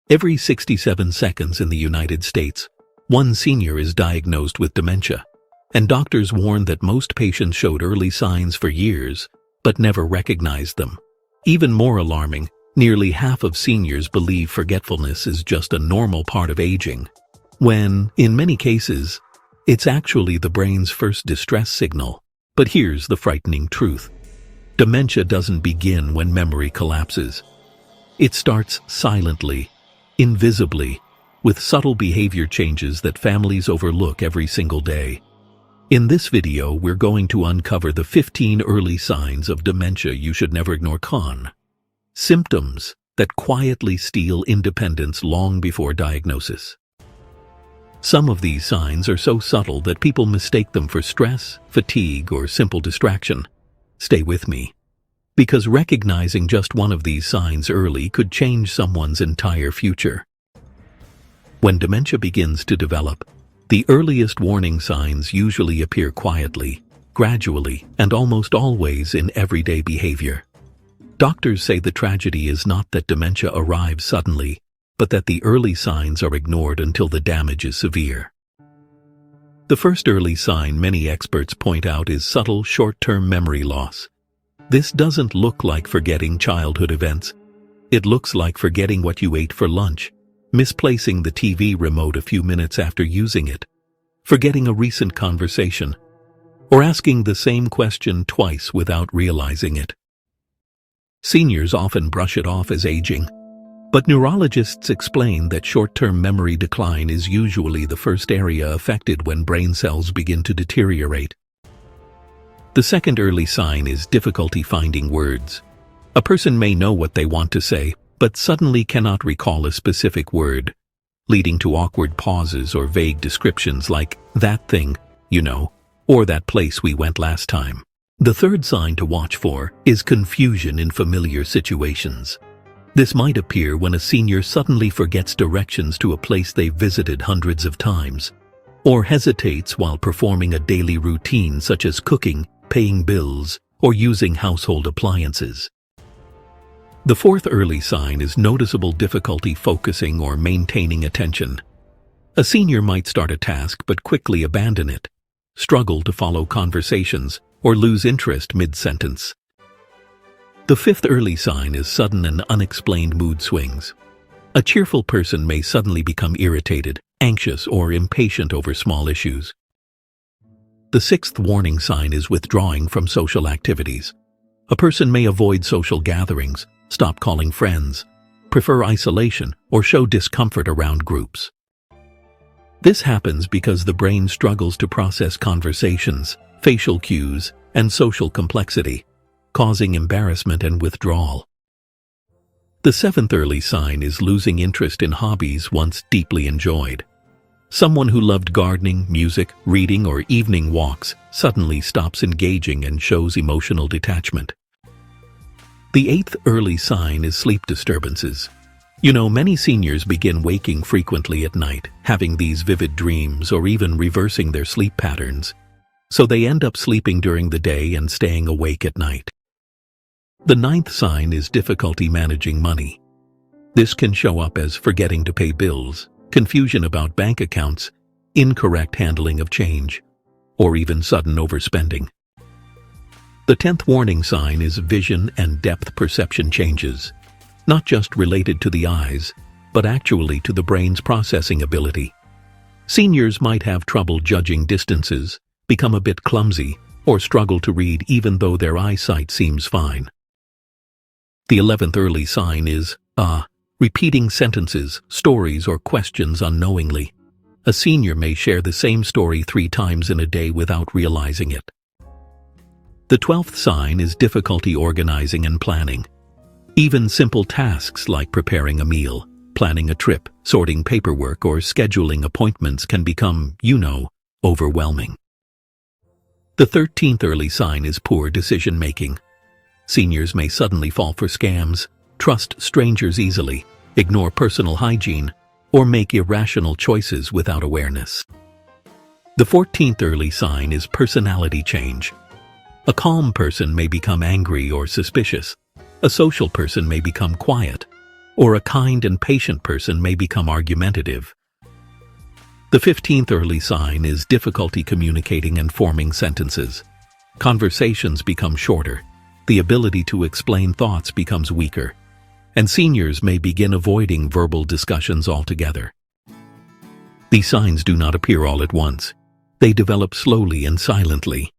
Every 67 seconds in the United States, one senior is diagnosed with dementia, and doctors warn that most patients showed early signs for years, but never recognized them. Even more alarming, nearly half of seniors believe forgetfulness is just a normal part of aging, when, in many cases, it's actually the brain's first distress signal. But here's the frightening truth. Dementia doesn't begin when memory collapses. It starts silently, invisibly, with subtle behavior changes that families overlook every single day. In this video, we're going to uncover the 15 early signs of dementia you should never ignore. Symptoms that quietly steal independence long before diagnosis. Some of these signs are so subtle that people mistake them for stress, fatigue, or simple distraction. Stay with me, because recognizing just one of these signs early could change someone's entire future. When dementia begins to develop, the earliest warning signs usually appear quietly, gradually, and almost always in everyday behavior. Doctors say the tragedy is not that dementia arrives suddenly, but that the early signs are ignored until the damage is severe. The first early sign many experts point out is subtle short-term memory loss. This doesn't look like forgetting childhood events. It looks like forgetting what you ate for lunch, misplacing the TV remote a few minutes after using it, forgetting a recent conversation, or asking the same question twice without realizing it. Seniors often brush it off as aging, but neurologists explain that short-term memory decline is usually the first area affected when brain cells begin to deteriorate. The second early sign is difficulty finding words. A person may know what they want to say, but suddenly cannot recall a specific word, leading to awkward pauses or vague descriptions like, "that thing, you know," or "that place we went last time." The third sign to watch for is confusion in familiar situations. This might appear when a senior suddenly forgets directions to a place they've visited hundreds of times, or hesitates while performing a daily routine such as cooking, paying bills, or using household appliances. The fourth early sign is noticeable difficulty focusing or maintaining attention. A senior might start a task but quickly abandon it, struggle to follow conversations, or lose interest mid-sentence. The fifth early sign is sudden and unexplained mood swings. A cheerful person may suddenly become irritated, anxious, or impatient over small issues. The sixth warning sign is withdrawing from social activities. A person may avoid social gatherings, stop calling friends, prefer isolation, or show discomfort around groups. This happens because the brain struggles to process conversations, facial cues, and social complexity, causing embarrassment and withdrawal. The seventh early sign is losing interest in hobbies once deeply enjoyed. Someone who loved gardening, music, reading, or evening walks suddenly stops engaging and shows emotional detachment. The eighth early sign is sleep disturbances. Many seniors begin waking frequently at night, having these vivid dreams or even reversing their sleep patterns, so they end up sleeping during the day and staying awake at night. The ninth sign is difficulty managing money. This can show up as forgetting to pay bills, confusion about bank accounts, incorrect handling of change, or even sudden overspending. The 10th warning sign is vision and depth perception changes, not just related to the eyes, but actually to the brain's processing ability. Seniors might have trouble judging distances, become a bit clumsy, or struggle to read even though their eyesight seems fine. The 11th early sign is, repeating sentences, stories, or questions unknowingly. A senior may share the same story 3 times in a day without realizing it. The 12th sign is difficulty organizing and planning. Even simple tasks like preparing a meal, planning a trip, sorting paperwork, or scheduling appointments can become, overwhelming. The 13th early sign is poor decision-making. Seniors may suddenly fall for scams, trust strangers easily, ignore personal hygiene, or make irrational choices without awareness. The 14th early sign is personality change. A calm person may become angry or suspicious. A social person may become quiet. or a kind and patient person may become argumentative. The 15th early sign is difficulty communicating and forming sentences. Conversations become shorter, the ability to explain thoughts becomes weaker, and seniors may begin avoiding verbal discussions altogether. These signs do not appear all at once. They develop slowly and silently.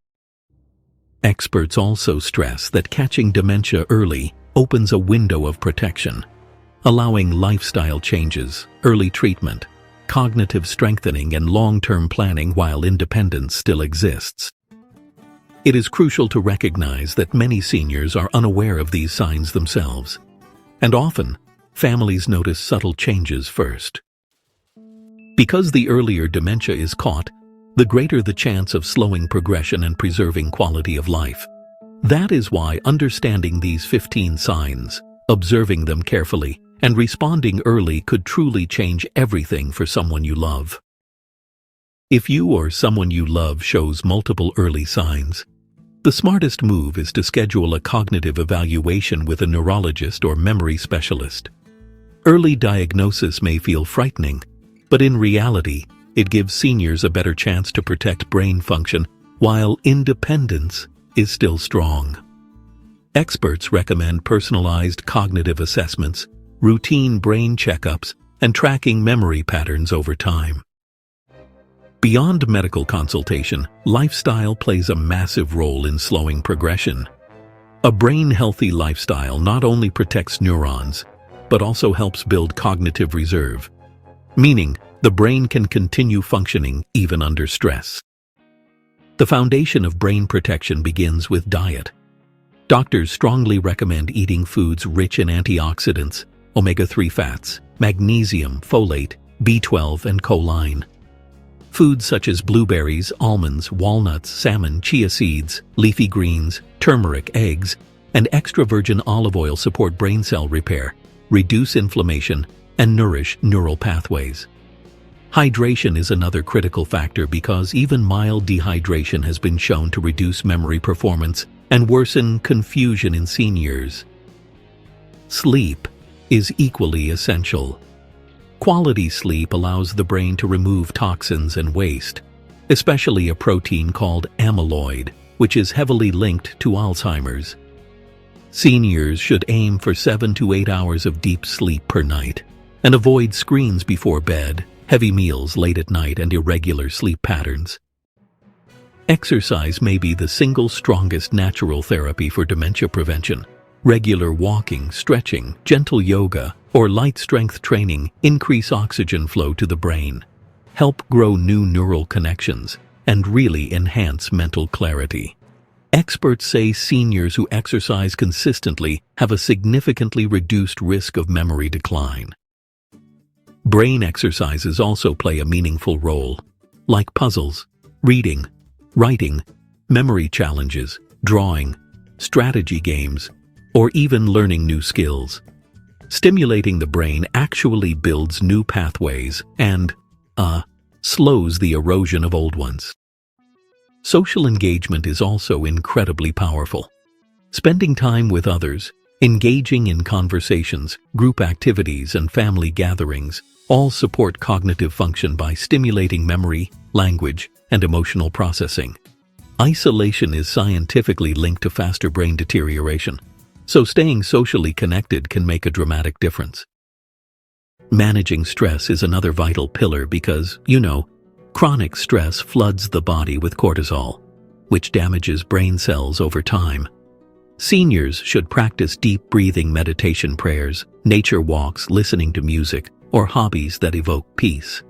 Experts also stress that catching dementia early opens a window of protection, allowing lifestyle changes, early treatment, cognitive strengthening, and long-term planning while independence still exists. It is crucial to recognize that many seniors are unaware of these signs themselves, and often, families notice subtle changes first. Because the earlier dementia is caught, the greater the chance of slowing progression and preserving quality of life. That is why understanding these 15 signs, observing them carefully, and responding early could truly change everything for someone you love. If you or someone you love shows multiple early signs, the smartest move is to schedule a cognitive evaluation with a neurologist or memory specialist. Early diagnosis may feel frightening, but in reality, it gives seniors a better chance to protect brain function while independence is still strong. Experts recommend personalized cognitive assessments, routine brain checkups, and tracking memory patterns over time. Beyond medical consultation, lifestyle plays a massive role in slowing progression. A brain-healthy lifestyle not only protects neurons, but also helps build cognitive reserve, meaning the brain can continue functioning even under stress. The foundation of brain protection begins with diet. Doctors strongly recommend eating foods rich in antioxidants, omega-3 fats, magnesium, folate, B12, and choline. Foods such as blueberries, almonds, walnuts, salmon, chia seeds, leafy greens, turmeric, eggs, and extra virgin olive oil support brain cell repair, reduce inflammation, and nourish neural pathways. Hydration is another critical factor because even mild dehydration has been shown to reduce memory performance and worsen confusion in seniors. Sleep is equally essential. Quality sleep allows the brain to remove toxins and waste, especially a protein called amyloid, which is heavily linked to Alzheimer's. Seniors should aim for 7 to 8 hours of deep sleep per night and avoid screens before bed, heavy meals late at night, and irregular sleep patterns. Exercise may be the single strongest natural therapy for dementia prevention. Regular walking, stretching, gentle yoga, or light strength training increase oxygen flow to the brain, help grow new neural connections, and really enhance mental clarity. Experts say seniors who exercise consistently have a significantly reduced risk of memory decline. Brain exercises also play a meaningful role, like puzzles, reading, writing, memory challenges, drawing, strategy games, or even learning new skills. Stimulating the brain actually builds new pathways and, slows the erosion of old ones. Social engagement is also incredibly powerful. Spending time with others, engaging in conversations, group activities, and family gatherings all support cognitive function by stimulating memory, language, and emotional processing. Isolation is scientifically linked to faster brain deterioration, so staying socially connected can make a dramatic difference. Managing stress is another vital pillar because, chronic stress floods the body with cortisol, which damages brain cells over time. Seniors should practice deep breathing meditation prayers, nature walks, listening to music, or hobbies that evoke peace.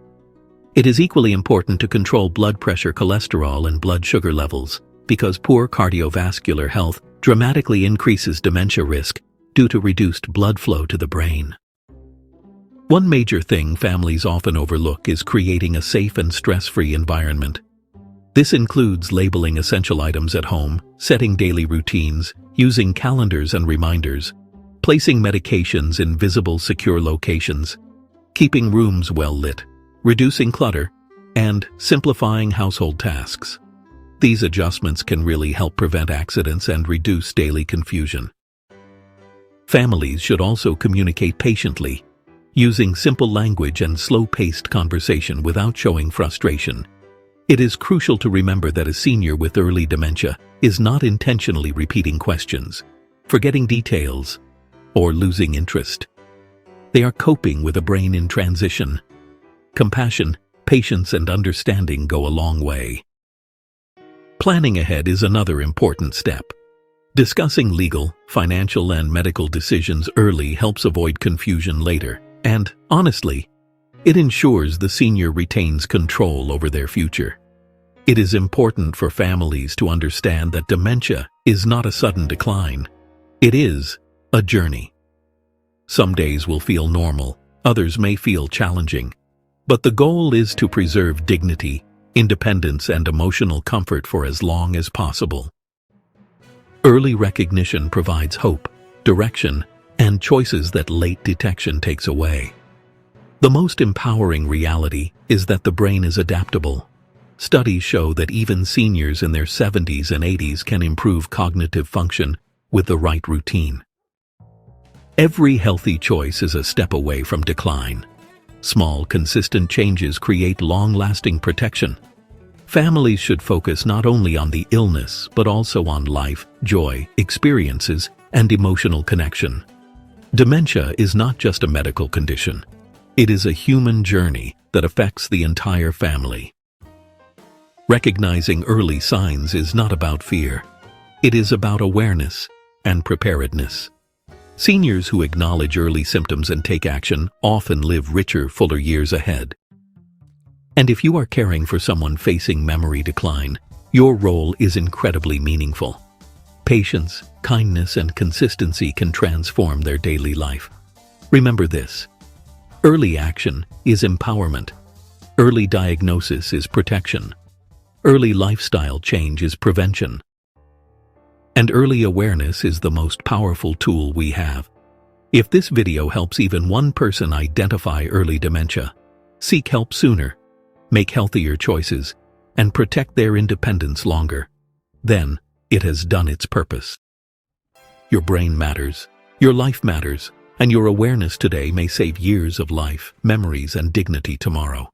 It is equally important to control blood pressure, cholesterol, and blood sugar levels because poor cardiovascular health dramatically increases dementia risk due to reduced blood flow to the brain. One major thing families often overlook is creating a safe and stress-free environment. This includes labeling essential items at home, setting daily routines, using calendars and reminders, placing medications in visible, secure locations, keeping rooms well lit, reducing clutter, and simplifying household tasks. These adjustments can really help prevent accidents and reduce daily confusion. Families should also communicate patiently, using simple language and slow-paced conversation without showing frustration. It is crucial to remember that a senior with early dementia is not intentionally repeating questions, forgetting details, or losing interest. They are coping with a brain in transition. Compassion, patience, and understanding go a long way. Planning ahead is another important step. Discussing legal, financial, and medical decisions early helps avoid confusion later, and, honestly, it ensures the senior retains control over their future. It is important for families to understand that dementia is not a sudden decline. It is a journey. Some days will feel normal, others may feel challenging, but the goal is to preserve dignity, independence, and emotional comfort for as long as possible. Early recognition provides hope, direction, and choices that late detection takes away. The most empowering reality is that the brain is adaptable. Studies show that even seniors in their 70s and 80s can improve cognitive function with the right routine. Every healthy choice is a step away from decline. Small, consistent changes create long-lasting protection. Families should focus not only on the illness, but also on life, joy, experiences, and emotional connection. Dementia is not just a medical condition. It is a human journey that affects the entire family. Recognizing early signs is not about fear. It is about awareness and preparedness. Seniors who acknowledge early symptoms and take action often live richer, fuller years ahead. And if you are caring for someone facing memory decline, your role is incredibly meaningful. Patience, kindness, and consistency can transform their daily life. Remember this: early action is empowerment. Early diagnosis is protection. Early lifestyle change is prevention. And early awareness is the most powerful tool we have. If this video helps even one person identify early dementia, seek help sooner, make healthier choices, and protect their independence longer, then it has done its purpose. Your brain matters, your life matters, and your awareness today may save years of life, memories, and dignity tomorrow.